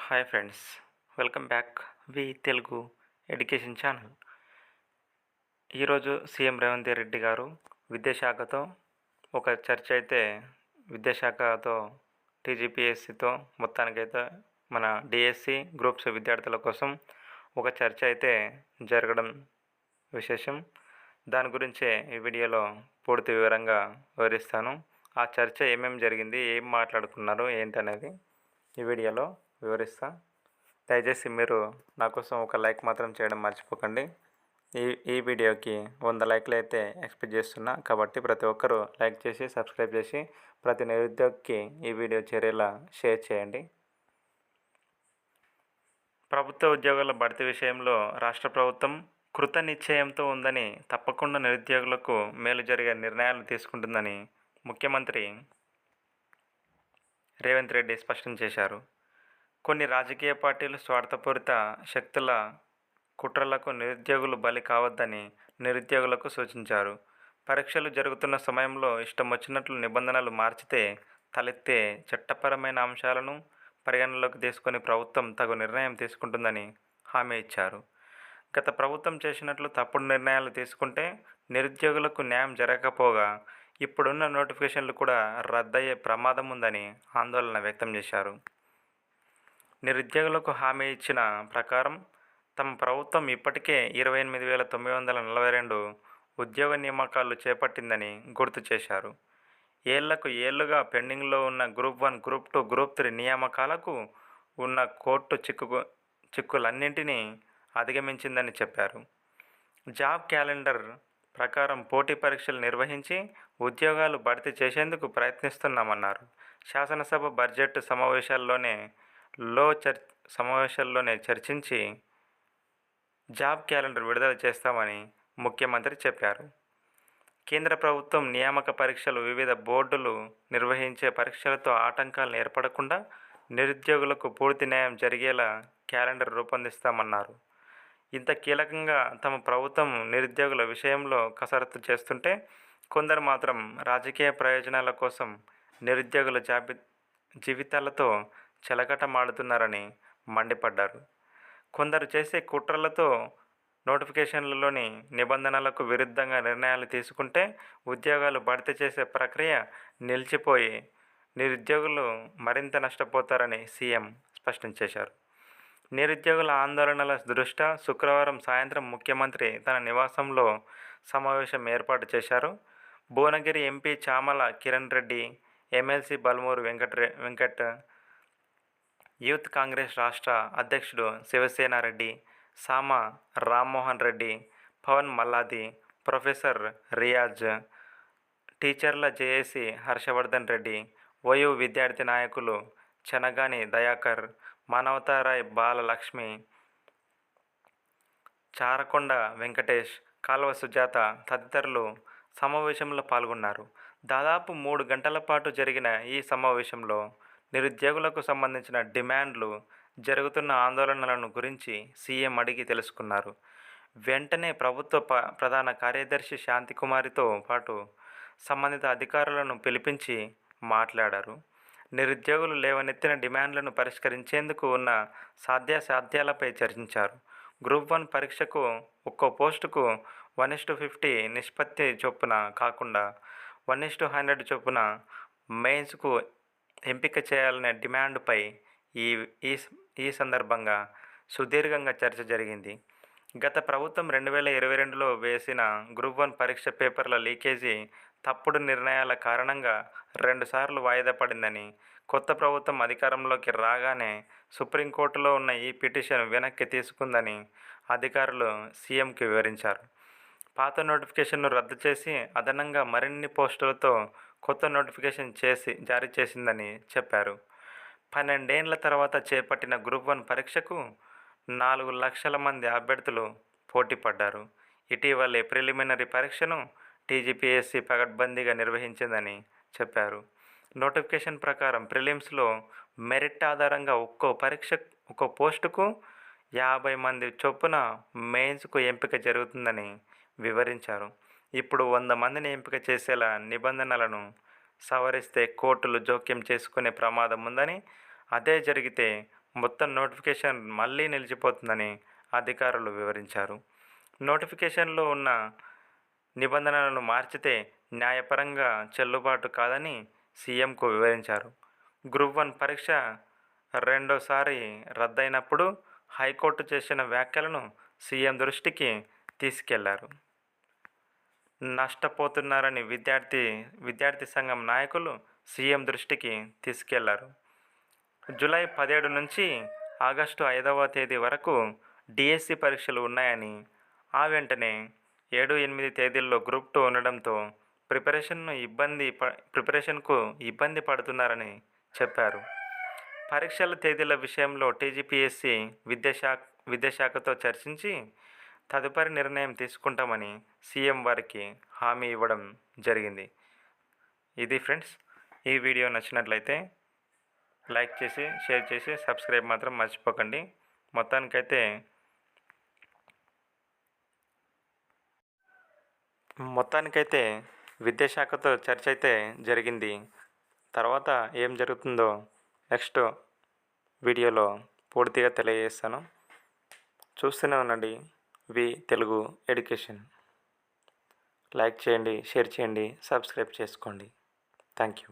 Hi friends, welcome back వి Telugu education channel. ఈరోజు CM Revanth Reddy garu విద్యాశాఖతో ఒక చర్చ అయితే విద్యాశాఖతో టీజీపీఎస్సితో మొత్తానికైతే మన డిఎస్సి గ్రూప్స్ విద్యార్థుల కోసం ఒక చర్చ అయితే జరగడం విశేషం. దాని గురించే ఈ వీడియోలో పూర్తి వివరంగా వివరిస్తాను. ఆ చర్చ ఏమేమి జరిగింది, ఏం మాట్లాడుకున్నారు ఏంటనేది ఈ వీడియోలో వివరిస్తా. దయచేసి మీరు నా కోసం ఒక లైక్ మాత్రం చేయడం మర్చిపోకండి. ఈ వీడియోకి 100 లైక్లు అయితే ఎక్స్పెక్ట్ చేస్తున్నా, కాబట్టి ప్రతి ఒక్కరూ లైక్ చేసి సబ్స్క్రైబ్ చేసి ప్రతి నిరుద్యోగికి ఈ వీడియో చేరేలా షేర్ చేయండి. ప్రభుత్వ ఉద్యోగాల భర్తీ విషయంలో రాష్ట్ర ప్రభుత్వం కృత నిశ్చయంతో ఉందని, తప్పకుండా నిరుద్యోగులకు మేలు జరిగే నిర్ణయాలు తీసుకుంటుందని ముఖ్యమంత్రి రేవంత్ రెడ్డి స్పష్టం చేశారు. కొన్ని రాజకీయ పార్టీలు స్వార్థపూరిత శక్తుల కుట్రలకు నిరుద్యోగులు బలి కావద్దని నిరుద్యోగులకు సూచించారు. పరీక్షలు జరుగుతున్న సమయంలో ఇష్టం వచ్చినట్లు నిబంధనలు మార్చితే తలెత్తే చట్టపరమైన అంశాలను పరిగణనలోకి తీసుకొని ప్రభుత్వం తగు నిర్ణయం తీసుకుంటుందని హామీ ఇచ్చారు. గత ప్రభుత్వం చేసినట్లు తప్పుడు నిర్ణయాలు తీసుకుంటే నిరుద్యోగులకు న్యాయం జరగకపోగా ఇప్పుడున్న నోటిఫికేషన్లు కూడా రద్దయ్యే ప్రమాదం ఉందని ఆందోళన వ్యక్తం చేశారు. నిరుద్యోగులకు హామీ ఇచ్చిన ప్రకారం తమ ప్రభుత్వం ఇప్పటికే 28,942 ఉద్యోగ నియామకాలు చేపట్టిందని గుర్తు చేశారు. ఏళ్లకు ఏళ్లుగా పెండింగ్లో ఉన్న గ్రూప్ 1, గ్రూప్ 2, గ్రూప్ 3 నియామకాలకు ఉన్న కోర్టు చిక్కులన్నింటినీ అధిగమించిందని చెప్పారు. జాబ్ క్యాలెండర్ ప్రకారం పోటీ పరీక్షలు నిర్వహించి ఉద్యోగాలు భర్తీ చేసేందుకు ప్రయత్నిస్తున్నామన్నారు. శాసనసభ బడ్జెట్ సమావేశాల్లోనే చర్చించి జాబ్ క్యాలెండర్ విడుదల చేస్తామని ముఖ్యమంత్రి చెప్పారు. కేంద్ర ప్రభుత్వం నియామక పరీక్షలు వివిధ బోర్డులు నిర్వహించే పరీక్షలతో ఆటంకాలు ఏర్పడకుండా నిరుద్యోగులకు పూర్తి న్యాయం జరిగేలా క్యాలెండర్ రూపొందిస్తామన్నారు. ఇంత కీలకంగా తమ ప్రభుత్వం నిరుద్యోగుల విషయంలో కసరత్తు చేస్తుంటే కొందరు మాత్రం రాజకీయ ప్రయోజనాల కోసం నిరుద్యోగుల జీవితాలతో చెలకటమాడుతున్నారని మండిపడ్డారు. కొందరు చేసే కుట్రలతో నోటిఫికేషన్లలోని నిబంధనలకు విరుద్ధంగా నిర్ణయాలు తీసుకుంటే ఉద్యోగాలు భర్తీ చేసే ప్రక్రియ నిలిచిపోయి నిరుద్యోగులు మరింత నష్టపోతారని సీఎం స్పష్టం చేశారు. నిరుద్యోగుల ఆందోళనల దృష్ట్యా శుక్రవారం సాయంత్రం ముఖ్యమంత్రి తన నివాసంలో సమావేశం ఏర్పాటు చేశారు. Bhuvanagiri MP Chamala Kiran Reddy, MLC Balmoor Venkat, youth Congress రాష్ట్ర అధ్యక్షుడు శివసేనారెడ్డి, సామ రామ్మోహన్ రెడ్డి, పవన్ మల్లాది, ప్రొఫెసర్ రియాజ్, టీచర్ల జేఏసీ హర్షవర్ధన్ రెడ్డి, ఓయూ విద్యార్థి నాయకులు చెనగాని దయాకర్, మానవతారాయ్ బాలలక్ష్మి, చారకొండ వెంకటేష్, కాల్వ సుజాత తదితరులు సమావేశంలో పాల్గొన్నారు. దాదాపు 3 గంటల పాటు జరిగిన ఈ సమావేశంలో నిరుద్యోగులకు సంబంధించిన డిమాండ్లు, జరుగుతున్న ఆందోళనలను గురించి సీఎం అడిగి తెలుసుకున్నారు. వెంటనే ప్రభుత్వ ప్రధాన కార్యదర్శి శాంతికుమారితో పాటు సంబంధిత అధికారులను పిలిపించి మాట్లాడారు. నిరుద్యోగులు లేవనెత్తిన డిమాండ్లను పరిష్కరించేందుకు ఉన్న సాధ్యాసాధ్యాలపై చర్చించారు. గ్రూప్ 1 పరీక్షకు ఒక్కో పోస్టుకు 1:50 నిష్పత్తి చొప్పున కాకుండా 1:100 చొప్పున మెయిన్స్కు ఎంపిక చేయాలనే డిమాండ్పై ఈ సందర్భంగా సుదీర్ఘంగా చర్చ జరిగింది. గత ప్రభుత్వం 2022లో వేసిన గ్రూప్ 1 పరీక్ష పేపర్ల లీకేజీ, తప్పుడు నిర్ణయాల కారణంగా 2 సార్లు వాయిదా పడిందని, కొత్త ప్రభుత్వం అధికారంలోకి రాగానే సుప్రీంకోర్టులో ఉన్న ఈ పిటిషన్ వెనక్కి తీసుకుందని అధికారులు సీఎంకి వివరించారు. పాత నోటిఫికేషన్ను రద్దు చేసి అదనంగా మరిన్ని పోస్టులతో కొత్త నోటిఫికేషన్ జారీ చేసిందని చెప్పారు. 12 ఏళ్ల తర్వాత చేపట్టిన గ్రూప్ 1 పరీక్షకు 4 లక్షల మంది అభ్యర్థులు పోటీ పడ్డారు. ఇటీవలే ప్రిలిమినరీ పరీక్షను టీజీపీఎస్సీ పకడ్బందీగా నిర్వహించిందని చెప్పారు. నోటిఫికేషన్ ప్రకారం ప్రిలిమ్స్లో మెరిట్ ఆధారంగా ఒక్కో పోస్టుకు 50 మంది చొప్పున మెయిన్స్కు ఎంపిక జరుగుతుందని వివరించారు. ఇప్పుడు 100 మందిని ఎంపిక చేసేలా నిబంధనలను సవరిస్తే కోర్టులు జోక్యం చేసుకునే ప్రమాదం ఉందని, అదే జరిగితే మొత్తం నోటిఫికేషన్ మళ్ళీ నిలిచిపోతుందని అధికారులు వివరించారు. నోటిఫికేషన్లో ఉన్న నిబంధనలను మార్చితే న్యాయపరంగా చెల్లుబాటు కాదని సీఎంకు వివరించారు. గ్రూప్ 1 పరీక్ష రెండోసారి రద్దయినప్పుడు హైకోర్టు చేసిన వ్యాఖ్యలను సీఎం దృష్టికి తీసుకెళ్లారు. నష్టపోతున్నారని విద్యార్థి సంఘం నాయకులు సీఎం దృష్టికి తీసుకెళ్లారు. జూలై 17 నుంచి ఆగస్టు 5వ తేదీ వరకు డిఎస్సి పరీక్షలు ఉన్నాయని, ఆ వెంటనే 7-8 తేదీల్లో గ్రూప్ 2 ఉండడంతో ప్రిపరేషన్కు ఇబ్బంది పడుతున్నారని చెప్పారు. పరీక్షల తేదీల విషయంలో టీజీపీఎస్సీ విద్యాశాఖతో చర్చించి తదుపరి నిర్ణయం తీసుకుంటామని సీఎం వారికి హామీ ఇవ్వడం జరిగింది. ఇది ఫ్రెండ్స్, ఈ వీడియో నచ్చినట్లయితే లైక్ చేసి, షేర్ చేసి, సబ్స్క్రైబ్ మాత్రం మర్చిపోకండి. మొత్తానికైతే విద్యాశాఖతో చర్చ అయితే జరిగింది. తర్వాత ఏం జరుగుతుందో నెక్స్ట్ వీడియోలో పూర్తిగా తెలియజేస్తాను. చూస్తూనే ఉండండి తెలుగు ఎడ్యుకేషన్. లైక్ చేయండి, షేర్ చేయండి, సబ్స్క్రైబ్ చేసుకోండి. Thank you.